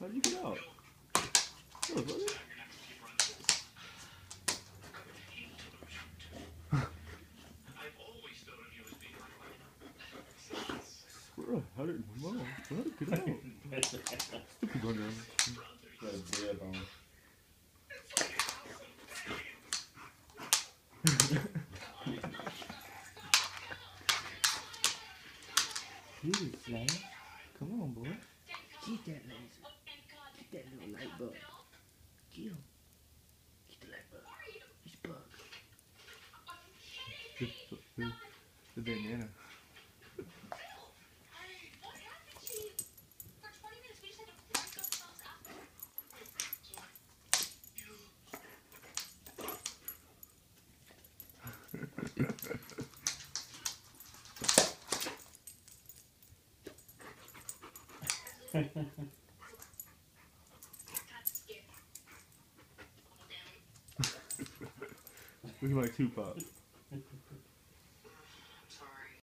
How'd you get out? Look, look. Bro, how did get out? Stupid going down. Got dead on. Get it, Slash. Come on, boy. Get that laser. Get that little light bulb. Get him. Get the light bulb. He's a bug. The banana. Look at my Tupac.